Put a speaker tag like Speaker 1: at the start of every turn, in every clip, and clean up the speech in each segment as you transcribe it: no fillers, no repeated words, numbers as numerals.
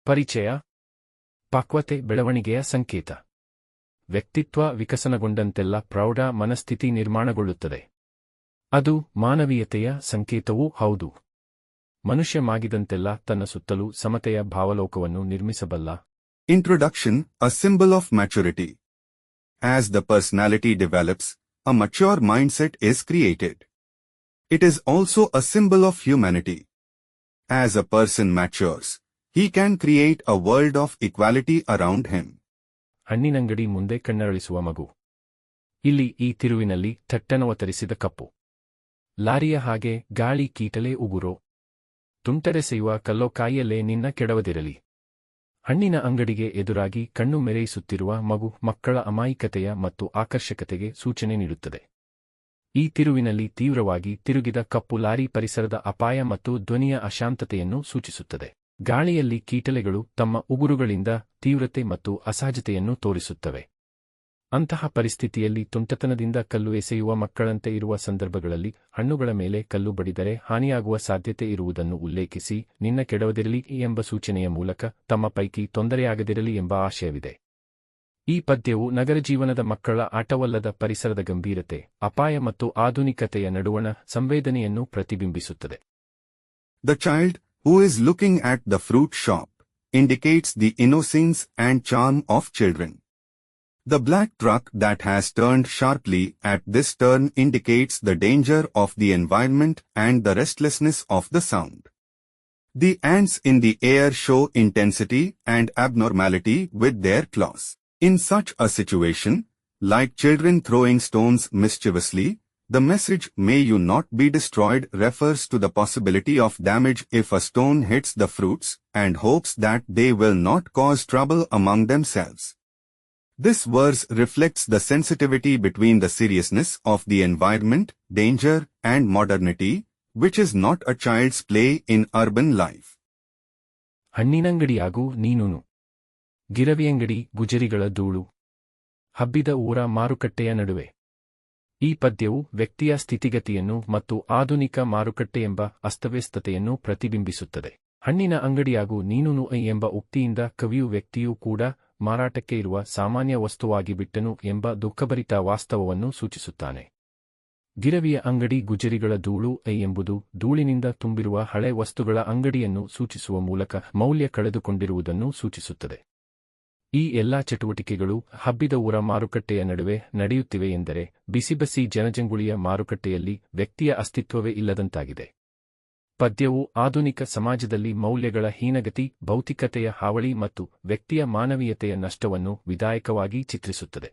Speaker 1: ಪರಿಚಯ. ಪಕ್ವತೆ ಬೆಳವಣಿಗೆಯ ಸಂಕೇತ. ವ್ಯಕ್ತಿತ್ವ ವಿಕಸನಗೊಂಡಂತೆಲ್ಲ ಪ್ರೌಢ ಮನಸ್ಥಿತಿ ನಿರ್ಮಾಣಗೊಳ್ಳುತ್ತದೆ. ಅದು ಮಾನವೀಯತೆಯ ಸಂಕೇತವೂ ಹೌದು. ಮನುಷ್ಯ ಮಾಗಿದಂತೆಲ್ಲ ತನ್ನ ಸುತ್ತಲೂ ಸಮತೆಯ ಭಾವಲೋಕವನ್ನು ನಿರ್ಮಿಸಬಲ್ಲ.
Speaker 2: Introduction, a symbol of maturity. As the personality develops, a mature mindset is created. It is also a symbol of humanity. As a person matures, he can create a world of equality around him.
Speaker 1: ಹಣ್ಣಿನಂಗಡಿ ಮುಂದೆ ಕಣ್ಣರಳಿಸುವ ಮಗು. ಇಲ್ಲಿ ಈ ತಿರುವಿನಲ್ಲಿ ಥಟ್ಟನವತರಿಸಿದ ಕಪ್ಪು. ಲಾರಿಯ ಹಾಗೆ ಗಾಳಿ ಕೀಟಲೇ ಉಗುರೋ. ತುಂಟರೆಸೆಯುವ ಕಲ್ಲೋ ಕಾಯಲ್ಲೇ ನಿನ್ನ ಕೆಡವದಿರಲಿ. ಹಣ್ಣಿನ ಅಂಗಡಿಗೆ ಎದುರಾಗಿ ಕಣ್ಣು ಮೆರೆಯಿಸುತ್ತಿರುವ ಮಗು ಮಕ್ಕಳ ಅಮಾಯಿಕತೆಯ ಮತ್ತು ಆಕರ್ಷಕತೆಗೆ ಸೂಚನೆ ನೀಡುತ್ತದೆ. ಈ ತಿರುವಿನಲ್ಲಿ ತೀವ್ರವಾಗಿ ತಿರುಗಿದ ಕಪ್ಪು ಲಾರಿ ಪರಿಸರದ ಅಪಾಯ ಮತ್ತು ಧ್ವನಿಯ ಅಶಾಂತತೆಯನ್ನು ಸೂಚಿಸುತ್ತದೆ. ಗಾಳಿಯಲ್ಲಿ ಕೀಟಲೆಗಳು ತಮ್ಮ ಉಗುರುಗಳಿಂದ ತೀವ್ರತೆ ಮತ್ತು ಅಸಹಜತೆಯನ್ನು ತೋರಿಸುತ್ತವೆ. ಅಂತಹ ಪರಿಸ್ಥಿತಿಯಲ್ಲಿ ತುಂಟತನದಿಂದ ಕಲ್ಲು ಎಸೆಯುವ ಮಕ್ಕಳಂತೆ ಇರುವ ಸಂದರ್ಭಗಳಲ್ಲಿ ಹಣ್ಣುಗಳ ಮೇಲೆ ಕಲ್ಲು ಬಡಿದರೆ ಹಾನಿಯಾಗುವ ಸಾಧ್ಯತೆ ಇರುವುದನ್ನು ಉಲ್ಲೇಖಿಸಿ ನಿನ್ನ ಕೆಡವದಿರಲಿ ಎಂಬ ಸೂಚನೆಯ ಮೂಲಕ ತಮ್ಮ ಪೈಕಿ ತೊಂದರೆಯಾಗದಿರಲಿ ಎಂಬ ಆಶಯವಿದೆ. ಈ ಪದ್ಯವು ನಗರ ಜೀವನದ ಮಕ್ಕಳ ಆಟವಲ್ಲದ ಪರಿಸರದ ಗಂಭೀರತೆ, ಅಪಾಯ ಮತ್ತು ಆಧುನಿಕತೆಯ ನಡುವಣ ಸಂವೇದನೆಯನ್ನು ಪ್ರತಿಬಿಂಬಿಸುತ್ತದೆ.
Speaker 2: The child, who is looking at the fruit shop, indicates the innocence and charm of children. The black truck that has turned sharply at this turn indicates the danger of the environment and the restlessness of the sound. The ants in the air show intensity and abnormality with their claws. In such a situation, like children throwing stones mischievously, the message "may you not be destroyed" refers to the possibility of damage if a stone hits the fruits, and hopes that they will not cause trouble among themselves. This verse reflects the sensitivity between the seriousness of the environment, danger, and modernity, which is not a child's play in urban life.
Speaker 1: ಹಣ್ಣಿನಂಗಡಿಯಾಗೂ ನೀನುನು. ಗಿರವಿಯಂಗಡಿ ಗುಜರಿಗಳ ಧೂಳು. ಹಬ್ಬಿದ ಊರ ಮಾರುಕಟ್ಟೆಯ ನಡುವೆ. ಈ ಪದ್ಯವು ವ್ಯಕ್ತಿಯ ಸ್ಥಿತಿಗತಿಯನ್ನು ಮತ್ತು ಆಧುನಿಕ ಮಾರುಕಟ್ಟೆಯೆಂಬ ಅಸ್ತವ್ಯಸ್ತತೆಯನ್ನು ಪ್ರತಿಬಿಂಬಿಸುತ್ತದೆ. ಹಣ್ಣಿನ ಅಂಗಡಿಯಾಗೂ ನೀನುನು ಎಂಬ ಉಕ್ತಿಯಿಂದ ಕವಿಯು ವ್ಯಕ್ತಿಯೂ ಕೂಡ ಮಾರಾಟಕ್ಕೆ ಇರುವ ಸಾಮಾನ್ಯ ವಸ್ತುವಾಗಿ ಬಿಟ್ಟನು ಎಂಬ ದುಃಖಭರಿತ ವಾಸ್ತವವನ್ನು ಸೂಚಿಸುತ್ತಾನೆ. ಗಿರವಿಯ ಅಂಗಡಿ ಗುಜರಿಗಳ ಧೂಳು ಎಂಬುದು ಧೂಳಿನಿಂದ ತುಂಬಿರುವ ಹಳೆ ವಸ್ತುಗಳ ಅಂಗಡಿಯನ್ನು ಸೂಚಿಸುವ ಮೂಲಕ ಮೌಲ್ಯ ಕಳೆದುಕೊಂಡಿರುವುದನ್ನು ಸೂಚಿಸುತ್ತದೆ. ಈ ಎಲ್ಲಾ ಚಟುವಟಿಕೆಗಳು ಹಬ್ಬಿದ ಊರ ಮಾರುಕಟ್ಟೆಯ ನಡುವೆ ನಡೆಯುತ್ತಿವೆ ಎಂದರೆ ಬಿಸಿಬಸಿ ಜನಜಂಗುಳಿಯ ಮಾರುಕಟ್ಟೆಯಲ್ಲಿ ವ್ಯಕ್ತಿಯ ಅಸ್ತಿತ್ವವೇ ಇಲ್ಲದಂತಾಗಿದೆ. ಪದ್ಯವು ಆಧುನಿಕ ಸಮಾಜದಲ್ಲಿ ಮೌಲ್ಯಗಳ ಹೀನಗತಿ, ಭೌತಿಕತೆಯ ಹಾವಳಿ ಮತ್ತು ವ್ಯಕ್ತಿಯ ಮಾನವೀಯತೆಯ ನಷ್ಟವನ್ನು ವಿದಾಯಕವಾಗಿ ಚಿತ್ರಿಸುತ್ತದೆ.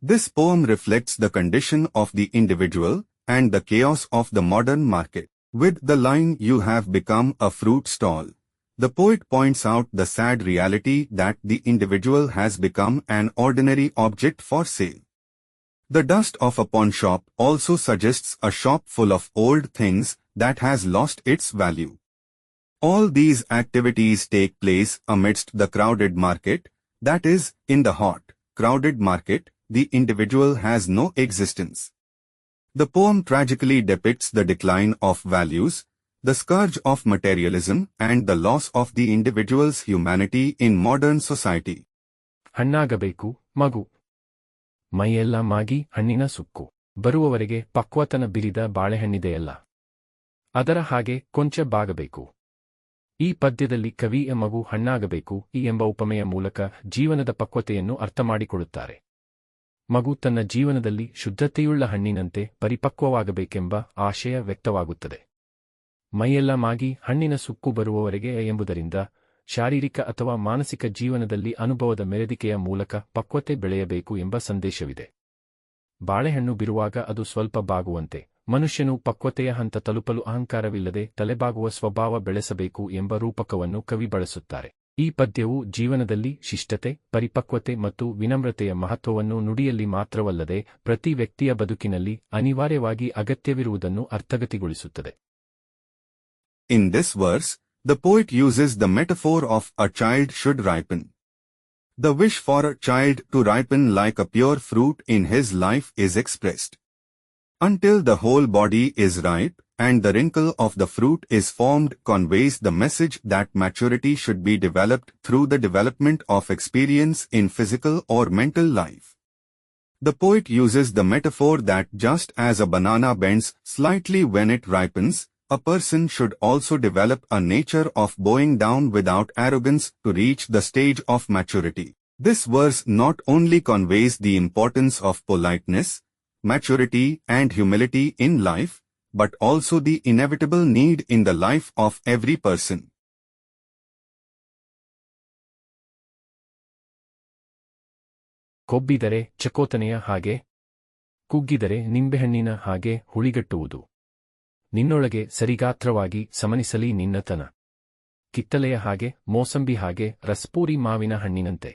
Speaker 2: This poem reflects the condition of the individual and the chaos of the modern market. With the line "you have become a fruit stall," the poet points out the sad reality that the individual has become an ordinary object for sale. The dust of a pawn shop also suggests a shop full of old things that has lost its value. All these activities take place amidst the crowded market, that is, in the hot, crowded market, the individual has no existence. The poem tragically depicts the decline of values, the scourge of materialism, and the loss of the individual's humanity in modern society.
Speaker 1: ಹಣ್ಣಾಗಬೇಕು ಮಗು. ಮೈಯೆಲ್ಲ ಮಾಗಿ ಹಣ್ಣಿನ ಸುಕ್ಕು. ಬರುವವರೆಗೆ ಪಕ್ವತನ ಬಿರಿದ ಬಾಳೆಹಣ್ಣಿದೆಯಲ್ಲ. ಅದರ ಹಾಗೆ ಕೊಂಚ ಬಾಗಬೇಕು. ಈ ಪದ್ಯದಲ್ಲಿ ಕವಿ ಮಗು ಹಣ್ಣಾಗಬೇಕು ಎಂಬ ಉಪಮೆಯ ಮೂಲಕ ಜೀವನದ ಪಕ್ವತೆಯನ್ನು ಅರ್ಥಮಾಡಿಕೊಳ್ಳುತ್ತಾರೆ. ಮಗು ತನ್ನ ಜೀವನದಲ್ಲಿ ಶುದ್ಧತೆಯುಳ್ಳ ಹಣ್ಣಿನಂತೆ ಪರಿಪಕ್ವವಾಗಬೇಕೆಂಬ ಆಶಯ ವ್ಯಕ್ತವಾಗುತ್ತದೆ. ಮೈಯೆಲ್ಲ ಮಾಗಿ ಹಣ್ಣಿನ ಸುಕ್ಕು ಬರುವವರೆಗೆ ಎಂಬುದರಿಂದ ಶಾರೀರಿಕ ಅಥವಾ ಮಾನಸಿಕ ಜೀವನದಲ್ಲಿ ಅನುಭವದ ಮೆರೆದಿಕೆಯ ಮೂಲಕ ಪಕ್ವತೆ ಬೆಳೆಯಬೇಕು ಎಂಬ ಸಂದೇಶವಿದೆ. ಬಾಳೆಹಣ್ಣು ಬಿರುವಾಗ ಅದು ಸ್ವಲ್ಪ ಬಾಗುವಂತೆ ಮನುಷ್ಯನು ಪಕ್ವತೆಯ ಹಂತ ತಲುಪಲು ಅಹಂಕಾರವಿಲ್ಲದೆ ತಲೆಬಾಗುವ ಸ್ವಭಾವ ಬೆಳೆಸಬೇಕು ಎಂಬ ರೂಪಕವನ್ನು ಕವಿ ಬಳಸುತ್ತಾರೆ. ಈ ಪದ್ಯವು ಜೀವನದಲ್ಲಿ ಶಿಷ್ಟತೆ, ಪರಿಪಕ್ವತೆ ಮತ್ತು ವಿನಮ್ರತೆಯ ಮಹತ್ವವನ್ನು ನುಡಿಯಲ್ಲಿ ಮಾತ್ರವಲ್ಲದೆ ಪ್ರತಿ ವ್ಯಕ್ತಿಯ ಬದುಕಿನಲ್ಲಿ ಅನಿವಾರ್ಯವಾಗಿ ಅಗತ್ಯವಿರುವುದನ್ನು ಅರ್ಥಗತಿಗೊಳಿಸುತ್ತದೆ.
Speaker 2: In this verse, the poet uses the metaphor of a child should ripen. The wish for a child to ripen like a pure fruit in his life is expressed. Until the whole body is ripe, and the wrinkle of the fruit is formed conveys the message that maturity should be developed through the development of experience in physical or mental life. The poet uses the metaphor that just as a banana bends slightly when it ripens, a person should also develop a nature of bowing down without arrogance to reach the stage of maturity. This verse not only conveys the importance of politeness, maturity and humility in life, but also the inevitable need in the life of every person.
Speaker 1: ಕೊಬ್ಬಿದರೆ ಚಕೋತನೆಯ ಹಾಗೆ, ಕುಗ್ಗಿದರೆ ನಿಂಬೆಹಣ್ಣಿನ ಹಾಗೆ ಹುಳಿಗಟ್ಟುವುದು. ನಿನ್ನೊಳಗೆ ಸರಿಗಾತ್ರವಾಗಿ ಸಮನಿಸಲಿ ನಿನ್ನತನ. ಕಿತ್ತಲೆಯ ಹಾಗೆ, ಮೋಸಂಬಿ ಹಾಗೆ, ರಸ್ಪೂರಿ ಮಾವಿನ ಹಣ್ಣಿನಂತೆ.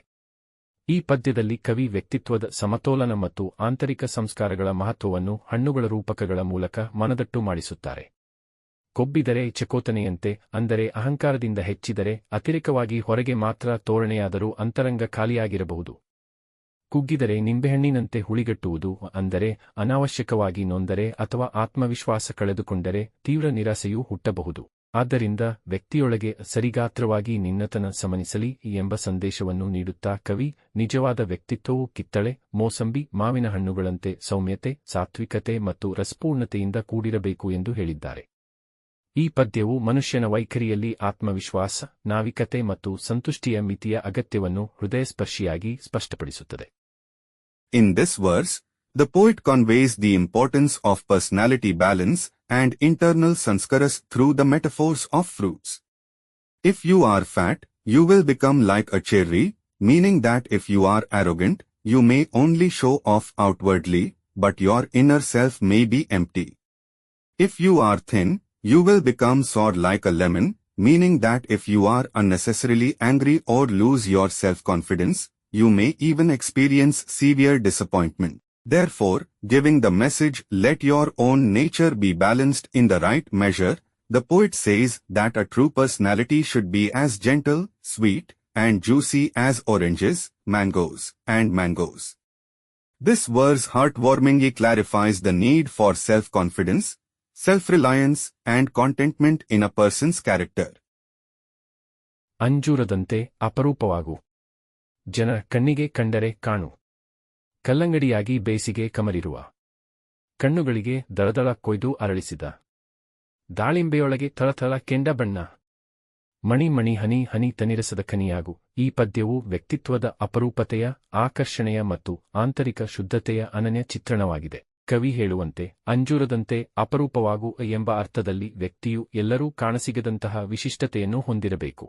Speaker 1: ಈ ಪದ್ಯದಲ್ಲಿ ಕವಿ ವ್ಯಕ್ತಿತ್ವದ ಸಮತೋಲನ ಮತ್ತು ಆಂತರಿಕ ಸಂಸ್ಕಾರಗಳ ಮಹತ್ವವನ್ನು ಹಣ್ಣುಗಳ ರೂಪಕಗಳ ಮೂಲಕ ಮನದಟ್ಟು ಮಾಡಿಸುತ್ತಾರೆ. ಕೊಬ್ಬಿದರೆ ಚಕೋತನೆಯಂತೆ, ಅಂದರೆ ಅಹಂಕಾರದಿಂದ ಹೆಚ್ಚಿದರೆ ಅತಿರೇಕವಾಗಿ ಹೊರಗೆ ಮಾತ್ರ ತೋರಣೆಯಾದರೂ ಅಂತರಂಗ ಖಾಲಿಯಾಗಿರಬಹುದು. ಕುಗ್ಗಿದರೆ ನಿಂಬೆಹಣ್ಣಿನಂತೆ ಹುಳಿಗಟ್ಟುವುದು, ಅಂದರೆ ಅನಾವಶ್ಯಕವಾಗಿ ನೊಂದರೆ ಅಥವಾ ಆತ್ಮವಿಶ್ವಾಸ ಕಳೆದುಕೊಂಡರೆ ತೀವ್ರ ನಿರಾಸೆಯೂ ಹುಟ್ಟಬಹುದು. ಆದ್ದರಿಂದ ವ್ಯಕ್ತಿಯೊಳಗೆ ಸರಿಗಾತ್ರವಾಗಿ ನಿನ್ನತನ ಸಮನಿಸಲಿ ಎಂಬ ಸಂದೇಶವನ್ನು ನೀಡುತ್ತಾ ಕವಿ, ನಿಜವಾದ ವ್ಯಕ್ತಿತ್ವವು ಕಿತ್ತಳೆ, ಮೋಸಂಬಿ, ಮಾವಿನ ಹಣ್ಣುಗಳಂತೆ ಸೌಮ್ಯತೆ, ಸಾತ್ವಿಕತೆ ಮತ್ತು ರಸಪೂರ್ಣತೆಯಿಂದ ಕೂಡಿರಬೇಕು ಎಂದು ಹೇಳಿದ್ದಾರೆ. ಈ ಪದ್ಯವು ಮನುಷ್ಯನ ವೈಖರಿಯಲ್ಲಿ ಆತ್ಮವಿಶ್ವಾಸ, ನಾವಿಕತೆ ಮತ್ತು ಸಂತುಷ್ಟಿಯ ಮಿತಿಯ ಅಗತ್ಯವನ್ನು ಹೃದಯಸ್ಪರ್ಶಿಯಾಗಿ ಸ್ಪಷ್ಟಪಡಿಸುತ್ತದೆ.
Speaker 2: In this verse, the poet conveys the importance of personality balance and internal sanskaras through the metaphors of fruits. If you are fat, you will become like a cherry, meaning that if you are arrogant, you may only show off outwardly, but your inner self may be empty. If you are thin, you will become sour like a lemon, meaning that if you are unnecessarily angry or lose your self-confidence, you may even experience severe disappointment. Therefore, giving the message, let your own nature be balanced in the right measure, the poet says that a true personality should be as gentle, sweet, and juicy as oranges, mangoes. This verse heartwarmingly clarifies the need for self-confidence, self-reliance, and contentment in a person's character.
Speaker 1: ಅಂಜೂರದಂತೆ ಅಪರೂಪವಾಗು. ಜನರ ಕಣ್ಣಿಗೆ ಕಂಡರೆ ಕಾಣು. ಕಲ್ಲಂಗಡಿಯಾಗಿ ಬೇಸಿಗೆ ಕಮರಿರುವ. ಕಣ್ಣುಗಳಿಗೆ ದಳದಳ ಕೊಯ್ದು ಅರಳಿಸಿದ. ದಾಳಿಂಬೆಯೊಳಗೆ ಥಳಥಳ ಕೆಂಡ ಬಣ್ಣ. ಮಣಿ ಮಣಿ ಹನಿ ಹನಿ ತನಿರಸದ ಖನಿಯಾಗು. ಈ ಪದ್ಯವು ವ್ಯಕ್ತಿತ್ವದ ಅಪರೂಪತೆಯ, ಆಕರ್ಷಣೆಯ ಮತ್ತು ಆಂತರಿಕ ಶುದ್ಧತೆಯ ಅನನ್ಯ ಚಿತ್ರಣವಾಗಿದೆ. ಕವಿ ಹೇಳುವಂತೆ, ಅಂಜೂರದಂತೆ ಅಪರೂಪವಾಗು ಎಂಬ ಅರ್ಥದಲ್ಲಿ ವ್ಯಕ್ತಿಯು ಎಲ್ಲರೂ ಕಾಣಸಿಗದಂತಹ ವಿಶಿಷ್ಟತೆಯನ್ನು ಹೊಂದಿರಬೇಕು.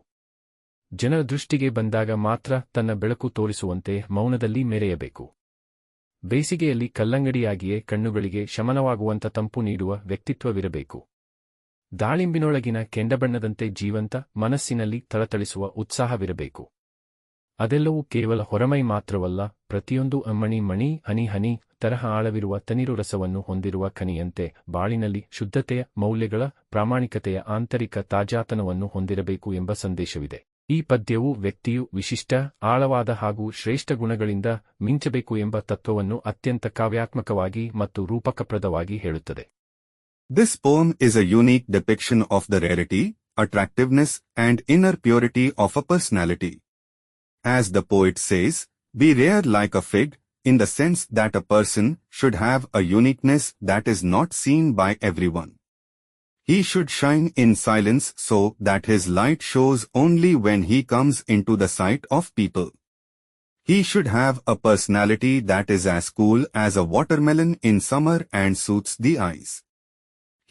Speaker 1: ಜನರ ದೃಷ್ಟಿಗೆ ಬಂದಾಗ ಮಾತ್ರ ತನ್ನ ಬೆಳಕು ತೋರಿಸುವಂತೆ ಮೌನದಲ್ಲಿ ಮೆರೆಯಬೇಕು. ಬೇಸಿಗೆಯಲ್ಲಿ ಕಲ್ಲಂಗಡಿಯಾಗಿಯೇ ಕಣ್ಣುಗಳಿಗೆ ಶಮನವಾಗುವಂತ ತಂಪು ನೀಡುವ ವ್ಯಕ್ತಿತ್ವವಿರಬೇಕು. ದಾಳಿಂಬಿನೊಳಗಿನ ಕೆಂಡಬಣ್ಣದಂತೆ ಜೀವಂತ, ಮನಸ್ಸಿನಲ್ಲಿ ಥಳಥಳಿಸುವ ಉತ್ಸಾಹವಿರಬೇಕು. ಅದೆಲ್ಲವೂ ಕೇವಲ ಹೊರಮೈ ಮಾತ್ರವಲ್ಲ, ಪ್ರತಿಯೊಂದು ಮಣಿ ಮಣಿ ಹನಿ ಹನಿ ತರಹ ಆಳವಿರುವ ತನಿರು ರಸವನ್ನು ಹೊಂದಿರುವ ಖನಿಯಂತೆ ಬಾಳಿನಲ್ಲಿ ಶುದ್ಧತೆಯ, ಮೌಲ್ಯಗಳ, ಪ್ರಾಮಾಣಿಕತೆಯ ಆಂತರಿಕ ತಾಜಾತನವನ್ನು ಹೊಂದಿರಬೇಕು ಎಂಬ ಸಂದೇಶವಿದೆ. ಈ ಪದ್ಯವು ವ್ಯಕ್ತಿಯು ವಿಶಿಷ್ಟ, ಆಳವಾದ ಹಾಗೂ ಶ್ರೇಷ್ಠ ಗುಣಗಳಿಂದ ಮಿಂಚಬೇಕು ಎಂಬ ತತ್ವವನ್ನು ಅತ್ಯಂತ ಕಾವ್ಯಾತ್ಮಕವಾಗಿ ಮತ್ತು ರೂಪಕಪ್ರದವಾಗಿ ಹೇಳುತ್ತದೆ.
Speaker 2: This poem is a unique depiction of the rarity, attractiveness, and inner purity of a personality. As the poet says, be rare like a fig, in the sense that a person should have a uniqueness that is not seen by everyone. He should shine in silence so that his light shows only when he comes into the sight of people. He should have a personality that is as cool as a watermelon in summer and soothes the eyes.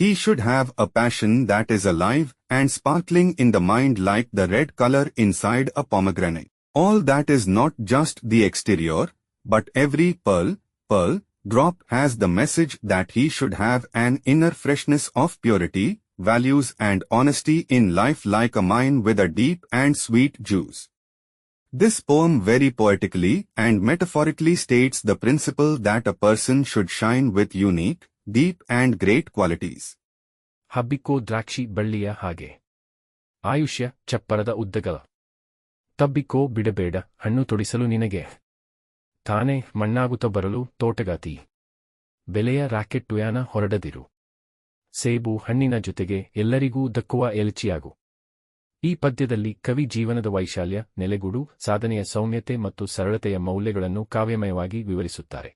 Speaker 2: He should have a passion that is alive and sparkling in the mind like the red color inside a pomegranate. All that is not just the exterior, but every pearl drop has the message that he should have an inner freshness of purity, values and honesty in life like a mine with a deep and sweet juice. This poem very poetically and metaphorically states the principle that a person should shine with unique, deep and great qualities.
Speaker 1: ಹಬ್ಬಿಕೋ ದ್ರಾಕ್ಷಿ ಬಳ್ಳಿಯ ಹಾಗೆ. ಆಯುಷ್ಯ ಚಪ್ಪರದ ಉದ್ದಗಲ. ತಬ್ಬಿಕೋ ಬಿಡಬೇಡ ಹಣ್ಣು ತೊಡಿಸಲು ನಿನಗೆ. ತಾನೇ ಮಣ್ಣಾಗುತ್ತ ಬರಲು ತೋಟಗಾತಿ. ಬೆಲೆಯ ರಾಕೆಟ್ ಉಯಾನ ಹೊರಡದಿರು. ಸೇಬು ಹಣ್ಣಿನ ಜೊತೆಗೆ ಎಲ್ಲರಿಗೂ ದಕ್ಕುವ ಎಲಚಿಯಾಗು. ಈ ಪದ್ಯದಲ್ಲಿ ಕವಿ ಜೀವನದ ವೈಶಾಲ್ಯ, ನೆಲೆಗೂಡು, ಸಾಧನೆಯ ಸೌಮ್ಯತೆ ಮತ್ತು ಸರಳತೆಯ ಮೌಲ್ಯಗಳನ್ನು ಕಾವ್ಯಮಯವಾಗಿ ವಿವರಿಸುತ್ತಾರೆ.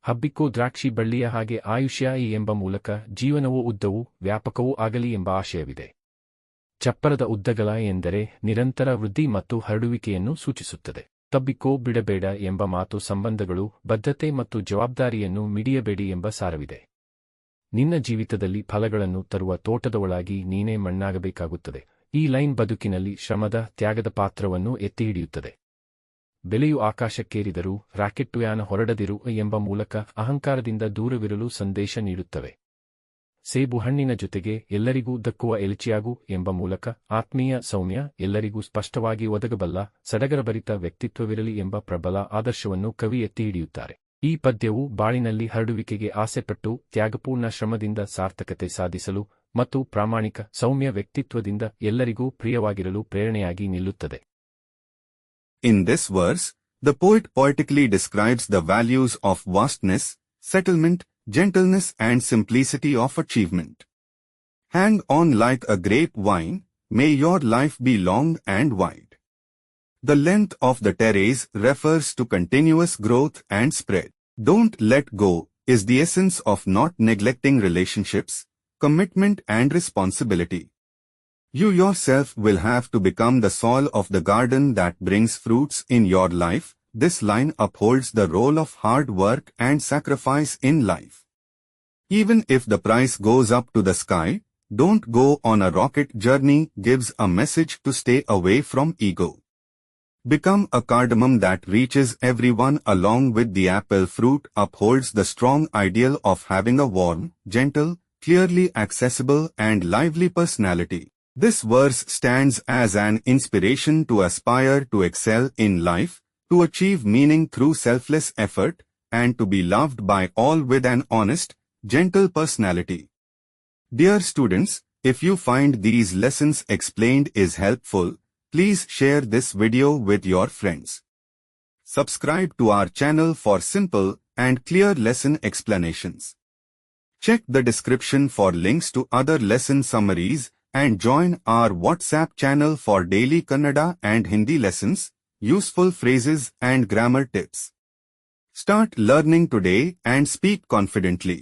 Speaker 1: ಹಬ್ಬಿಕ್ಕೋ ದ್ರಾಕ್ಷಿ ಬಳ್ಳಿಯ ಹಾಗೆ ಆಯುಷ್ಯ ಎಂಬ ಮೂಲಕ ಜೀವನವೂ ಉದ್ದವೂ ವ್ಯಾಪಕವೂ ಆಗಲಿ ಎಂಬ ಆಶಯವಿದೆ. ಚಪ್ಪರದ ಉದ್ದಗಲ ಎಂದರೆ ನಿರಂತರ ವೃದ್ಧಿ ಮತ್ತು ಹರಡುವಿಕೆಯನ್ನು ಸೂಚಿಸುತ್ತದೆ. ತಬ್ಬಿಕೋ ಬಿಡಬೇಡ ಎಂಬ ಮಾತು ಸಂಬಂಧಗಳು, ಬದ್ಧತೆ ಮತ್ತು ಜವಾಬ್ದಾರಿಯನ್ನು ಮಿಡಿಯಬೇಡಿ ಎಂಬ ಸಾರವಿದೆ. ನಿನ್ನ ಜೀವಿತದಲ್ಲಿ ಫಲಗಳನ್ನು ತರುವ ತೋಟದೊಳಗಾಗಿ ನೀನೇ ಮಣ್ಣಾಗಬೇಕಾಗುತ್ತದೆ. ಈ ಲೈನ್ ಬದುಕಿನಲ್ಲಿ ಶ್ರಮದ, ತ್ಯಾಗದ ಪಾತ್ರವನ್ನು ಎತ್ತಿಹಿಡಿಯುತ್ತದೆ. ಬೆಲೆಯು ಆಕಾಶಕ್ಕೇರಿದರೂ ರಾಕೆಟ್ಟುಯಾನ ಹೊರಡದಿರು ಎಂಬ ಮೂಲಕ ಅಹಂಕಾರದಿಂದ ದೂರವಿರಲು ಸಂದೇಶ ನೀಡುತ್ತವೆ. ಸೇಬು ಹಣ್ಣಿನ ಜೊತೆಗೆ ಎಲ್ಲರಿಗೂ ದಕ್ಕುವ ಎಲಚಿಯಾಗು ಎಂಬ ಮೂಲಕ ಆತ್ಮೀಯ ಸೌಮ್ಯ, ಎಲ್ಲರಿಗೂ ಸ್ಪಷ್ಟವಾಗಿ ಒದಗಬಲ್ಲ, ಸಡಗರಭರಿತ ವ್ಯಕ್ತಿತ್ವವಿರಲಿ ಎಂಬ ಪ್ರಬಲ ಆದರ್ಶವನ್ನು ಕವಿ ಎತ್ತಿಹಿಡಿಯುತ್ತಾರೆ. ಈ ಪದ್ಯವು ಬಾಳಿನಲ್ಲಿ ಹರಡುವಿಕೆಗೆ ಆಸೆಪಟ್ಟು ತ್ಯಾಗಪೂರ್ಣ ಶ್ರಮದಿಂದ ಸಾರ್ಥಕತೆ ಸಾಧಿಸಲು ಮತ್ತು ಪ್ರಾಮಾಣಿಕ ಸೌಮ್ಯ ವ್ಯಕ್ತಿತ್ವದಿಂದ ಎಲ್ಲರಿಗೂ ಪ್ರಿಯವಾಗಿರಲು ಪ್ರೇರಣೆಯಾಗಿ ನಿಲ್ಲುತ್ತದೆ.
Speaker 2: In this verse, the poet poetically describes the values of vastness, settlement, gentleness and simplicity of achievement. Hang on like a grape vine, may your life be long and wide. The length of the terrace refers to continuous growth and spread. Don't let go is the essence of not neglecting relationships, commitment and responsibility. You yourself will have to become the soil of the garden that brings fruits in your life. This line upholds the role of hard work and sacrifice in life. Even if the price goes up to the sky, don't go on a rocket journey gives a message to stay away from ego. Become a cardamom that reaches everyone along with the apple fruit upholds the strong ideal of having a warm, gentle, clearly accessible and lively personality. This verse stands as an inspiration to aspire to excel in life, to achieve meaning through selfless effort, and to be loved by all with an honest, gentle personality. Dear students, if you find these lessons explained is helpful, please share this video with your friends. Subscribe to our channel for simple and clear lesson explanations. Check the description for links to other lesson summaries and join our WhatsApp channel for daily Kannada and Hindi lessons, useful phrases and grammar tips. Start learning today and speak confidently.